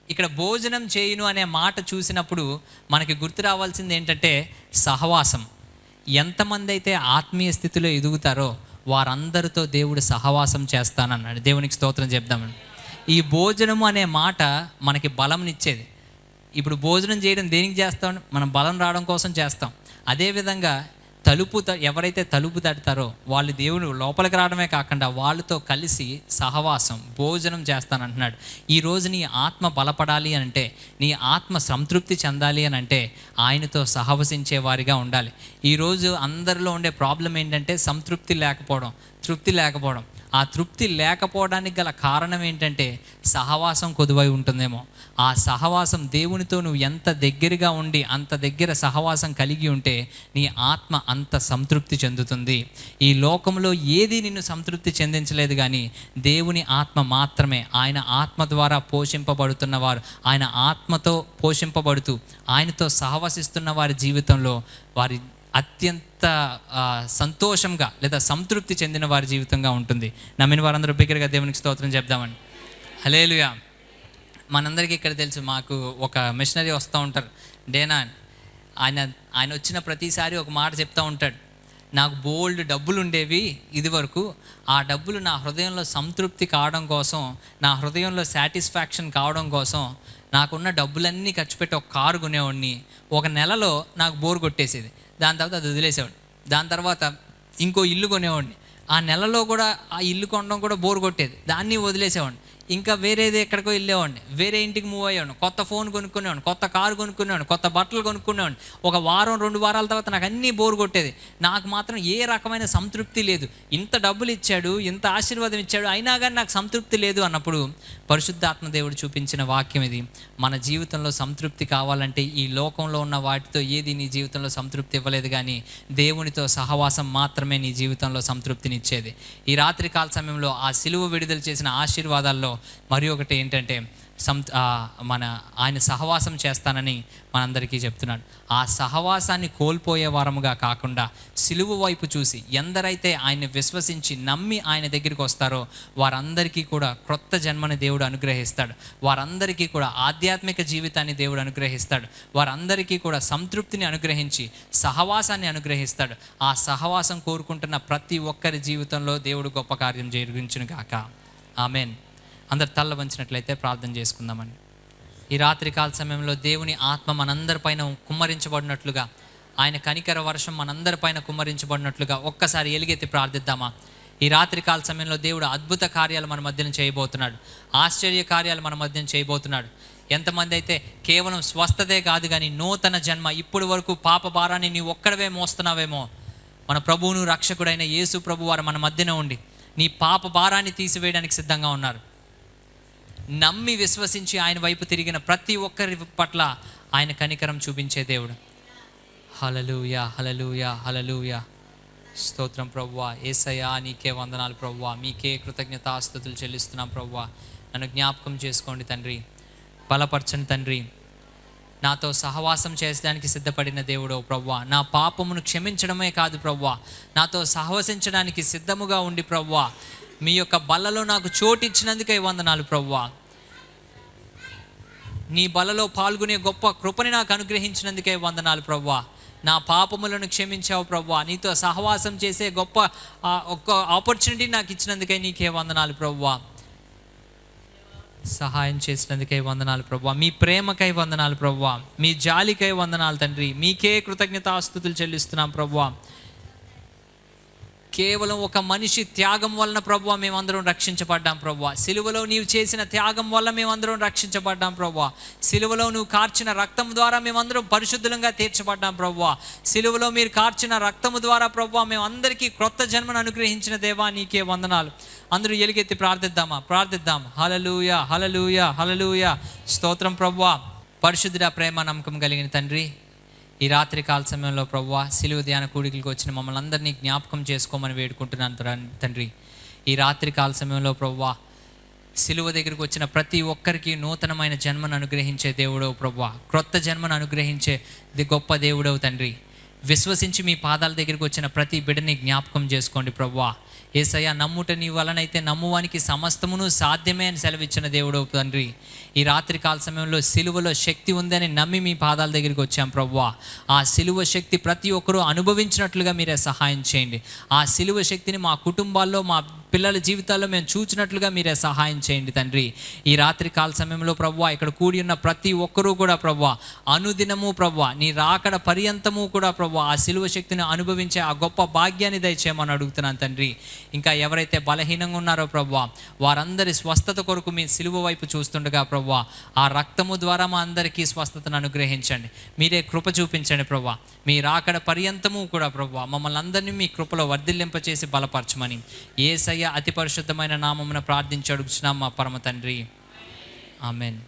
ఇక్కడ భోజనం చేయును అనే మాట చూసినప్పుడు మనకి గుర్తు రావాల్సింది ఏంటంటే సహవాసం. ఎంతమంది అయితే ఆత్మీయ స్థితిలో ఎదుగుతారో వారందరితో దేవుడు సహవాసం చేస్తానన్నాడు. దేవునికి స్తోత్రం చెప్దామండి. ఈ భోజనము అనే మాట మనకి బలంనిచ్చేది. ఇప్పుడు భోజనం చేయడం దేనికి చేస్తాం? మనం బలం రావడం కోసం చేస్తాం. అదేవిధంగా ఎవరైతే తలుపు తడతారో వాళ్ళు దేవుడు లోపలికి రావడమే కాకుండా వాళ్ళతో కలిసి సహవాసం భోజనం చేస్తానంటున్నాడు. ఈరోజు నీ ఆత్మ బలపడాలి అంటే, నీ ఆత్మ సంతృప్తి చెందాలి అని అంటే ఆయనతో సహవసించే వారిగా ఉండాలి. ఈరోజు అందరిలో ఉండే ప్రాబ్లం ఏంటంటే సంతృప్తి లేకపోవడం, తృప్తి లేకపోవడం. ఆ తృప్తి లేకపోవడానికి గల కారణం ఏంటంటే సహవాసం కొదువై ఉంటుందేమో. ఆ సహవాసం దేవునితో నువ్వు ఎంత దగ్గరగా ఉండి అంత దగ్గర సహవాసం కలిగి ఉంటే నీ ఆత్మ అంత సంతృప్తి చెందుతుంది. ఈ లోకంలో ఏది నిన్ను సంతృప్తి చెందించలేదు, కానీ దేవుని ఆత్మ మాత్రమే. ఆయన ఆత్మ ద్వారా పోషింపబడుతున్న వారు, ఆయన ఆత్మతో పోషింపబడుతూ ఆయనతో సహవసిస్తున్న వారి జీవితంలో వారి అత్యంత సంతోషంగా లేదా సంతృప్తి చెందిన వారి జీవితంగా ఉంటుంది. నమ్మిన వారందరూ బిగ్గరగా దేవునికి స్తోత్రం చెప్దామండి. హల్లెలూయా. మనందరికీ ఇక్కడ తెలుసు, మాకు ఒక మిషనరీ వస్తూ ఉంటారు, డేనా. ఆయన వచ్చిన ప్రతిసారి ఒక మాట చెప్తూ ఉంటాడు. నాకు బోల్డ్ డబ్బులు ఉండేవి ఇదివరకు, ఆ డబ్బులు నా హృదయంలో సంతృప్తి కావడం కోసం, నా హృదయంలో సాటిస్ఫాక్షన్ కావడం కోసం నాకున్న డబ్బులన్నీ ఖర్చు పెట్టి ఒక కారు కొనేవాడిని. ఒక నెలలో నాకు బోర్ కొట్టేసేది, దాని తర్వాత అది వదిలేసేవాడిని. దాని తర్వాత ఇంకో ఇల్లు కొనేవాడిని, ఆ నెలలో కూడా ఆ ఇల్లు కొనడం కూడా బోర్ కొట్టేది, దాన్ని వదిలేసేవాడిని. ఇంకా వేరేది ఎక్కడికో వెళ్ళేవాడిని, వేరే ఇంటికి మూవ్ అయ్యేవాడిని, కొత్త ఫోన్ కొనుక్కునేవాడిని, కొత్త కారు కొనుక్కునేవాడిని, కొత్త బట్టలు కొనుక్కునేవాడిని. ఒక వారం 2 వారాల తర్వాత నాకు అన్నీ బోర్ కొట్టేది. నాకు మాత్రం ఏ రకమైన సంతృప్తి లేదు. ఇంత డబ్బులు ఇచ్చాడు, ఇంత ఆశీర్వాదం ఇచ్చాడు, అయినా కానీ నాకు సంతృప్తి లేదు అన్నప్పుడు పరిశుద్ధాత్మ దేవుడు చూపించిన వాక్యం ఇది. మన జీవితంలో సంతృప్తి కావాలంటే ఈ లోకంలో ఉన్న వాటితో ఏది నీ జీవితంలో సంతృప్తి ఇవ్వలేదు, కానీ దేవునితో సహవాసం మాత్రమే నీ జీవితంలో సంతృప్తినిచ్చేది. ఈ రాత్రికాల సమయంలో ఆ సిలువ విడుదల చేసిన ఆశీర్వాదాల్లో మరి ఒకటి ఏంటంటే ఆయన సహవాసం చేస్తానని మనందరికీ చెప్తున్నాడు. ఆ సహవాసాన్ని కోల్పోయే వారముగా కాకుండా సిలువ వైపు చూసి ఎందరైతే ఆయన్ని విశ్వసించి నమ్మి ఆయన దగ్గరికి వస్తారో వారందరికీ కూడా క్రొత్త జన్మని దేవుడు అనుగ్రహిస్తాడు. వారందరికీ కూడా ఆధ్యాత్మిక జీవితాన్ని దేవుడు అనుగ్రహిస్తాడు. వారందరికీ కూడా సంతృప్తిని అనుగ్రహించి సహవాసాన్ని అనుగ్రహిస్తాడు. ఆ సహవాసం కోరుకుంటున్న ప్రతి ఒక్కరి జీవితంలో దేవుడు గొప్ప కార్యం జరిగించును గాక. ఆమెన్. అందరు తల్ల వంచినట్లయితే ప్రార్థన చేసుకుందామండి. ఈ రాత్రికాల సమయంలో దేవుని ఆత్మ మనందరిపైన కుమ్మరించబడినట్లుగా, ఆయన కనికర వర్షం మనందరిపైన కుమ్మరించబడినట్లుగా ఒక్కసారి ఎలుగెత్తి ప్రార్థిద్దామా? ఈ రాత్రికాల సమయంలో దేవుడు అద్భుత కార్యాలు మన మధ్యన చేయబోతున్నాడు, ఆశ్చర్య కార్యాలు మన మధ్యన చేయబోతున్నాడు. ఎంతమంది అయితే కేవలం స్వస్థతే కాదు కానీ నూతన జన్మ, ఇప్పుడు వరకు పాప భారాన్ని నీ ఒక్కడవే మోస్తున్నావేమో, మన ప్రభువును రక్షకుడైన యేసు ప్రభు వారు మన మధ్యన ఉండి నీ పాప భారాన్ని తీసివేయడానికి సిద్ధంగా ఉన్నారు. నమ్మి విశ్వసించి ఆయన వైపు తిరిగిన ప్రతి ఒక్కరి పట్ల ఆయన కనికరం చూపించే దేవుడు. హల్లెలూయా, హల్లెలూయా, హల్లెలూయా. స్తోత్రం ప్రభువా. యేసయ్యా నీకే వందనాలు ప్రభువా, మీకే కృతజ్ఞతాస్తుతులు చెల్లిస్తున్నాం ప్రభువా. నన్ను జ్ఞాపకం చేసుకోండి తండ్రి, బలపరచండి తండ్రి. నాతో సహవాసం చేసడానికి సిద్ధపడిన దేవుడో ప్రభువా, నా పాపమును క్షమించడమే కాదు ప్రభువా, నాతో సహవసించడానికి సిద్ధముగా ఉండి ప్రభువా, మీ యొక్క బల్లలో నాకు చోటిచ్చినందుకే వందనాలు ప్రభువా. నీ బలలో పాల్గొనే గొప్ప కృపని నాకు అనుగ్రహించినందుకే వందనాలు ప్రభువా. నా పాపములను క్షమించావు ప్రభువా. నీతో సహవాసం చేసే గొప్ప ఒక్క ఆపర్చునిటీ నాకు ఇచ్చినందుకే నీకే వందనాలు ప్రభువా. సహాయం చేసినందుకే వందనాలు ప్రభువా. మీ ప్రేమకై వందనాలు ప్రభువా. మీ జాలికై వందనాలు తండ్రి. మీకే కృతజ్ఞతాస్తుతులు చెల్లిస్తున్నాం ప్రభువా. కేవలం ఒక మనిషి త్యాగం వలన ప్రభువా మేమందరం రక్షించబడ్డాం ప్రభువా. సిలువలో నీవు చేసిన త్యాగం వల్ల మేమందరం రక్షించబడ్డాం ప్రభువా. సిలువలో నువ్వు కార్చిన రక్తం ద్వారా మేమందరం పరిశుద్ధంగా తీర్చబడ్డాం ప్రభువా. సిలువలో మీరు కార్చిన రక్తము ద్వారా ప్రభువా మేమందరికీ క్రొత్త జన్మను అనుగ్రహించిన దేవా నీకే వందనాలు. అందరూ ఎలుగెత్తి ప్రార్థిద్దాం. హల్లెలూయా, హల్లెలూయా, హల్లెలూయా. స్తోత్రం ప్రభువా. పరిశుద్ధుడా, ప్రేమ నమ్మకం కలిగిన తండ్రి, ఈ రాత్రి కాల సమయంలో ప్రభువా సిలువ ధ్యాన కూడికలకు వచ్చిన మమ్మల్ని అందరినీ జ్ఞాపకం చేసుకోమని వేడుకుంటున్నాను తండ్రి. ఈ రాత్రి కాల సమయంలో ప్రభువా సిలువ దగ్గరికి వచ్చిన ప్రతి ఒక్కరికి నూతనమైన జన్మను అనుగ్రహించే దేవుడవు ప్రభువా, క్రొత్త జన్మను అనుగ్రహించే గొప్ప దేవుడవు తండ్రి. విశ్వసించి మీ పాదాల దగ్గరికి వచ్చిన ప్రతి బిడ్డని జ్ఞాపకం చేసుకోండి ప్రభువా. యేసయ్య, నమ్ముట నీ వలనైతే నమ్మువానికి సమస్తమును సాధ్యమే అని సెలవిచ్చిన దేవుడు తండ్రి. ఈ రాత్రి కాల సమయంలో సిలువలో శక్తి ఉందని నమ్మి మీ పాదాల దగ్గరికి వచ్చాం ప్రభువా. ఆ సిలువ శక్తి ప్రతి ఒక్కరూ అనుభవించినట్లుగా మీరే సహాయం చేయండి. ఆ సిలువ శక్తిని మా కుటుంబాల్లో, మా పిల్లల జీవితాల్లో మేము చూచినట్లుగా మీరే సహాయం చేయండి తండ్రి. ఈ రాత్రి కాల సమయంలో ప్రభువా ఇక్కడ కూడి ఉన్న ప్రతి ఒక్కరూ కూడా ప్రభువా అనుదినము ప్రభువా నీ రాకడ పర్యంతము కూడా ప్రభువా ఆ సిలువ శక్తిని అనుభవించే ఆ గొప్ప భాగ్యాన్ని దయచేయమని అడుగుతున్నాను తండ్రి. ఇంకా ఎవరైతే బలహీనంగా ఉన్నారో ప్రభువా వారందరి స్వస్థత కొరకు మీ సిలువ వైపు చూస్తుండగా ప్రభువా ఆ రక్తము ద్వారా మా అందరికీ స్వస్థతను అనుగ్రహించండి. మీరే కృప చూపించండి ప్రభువా. మీ రాకడ పర్యంతము కూడా ప్రభువా మమ్మల్ని అందరినీ మీ కృపలో వర్ధిల్లింపచేసి బలపరచమని యేసయ్య అతి పరిశుద్ధమైన నామమున ప్రార్థించి అడుగుచున్నాం మా పరమ తండ్రి. ఆమెన్.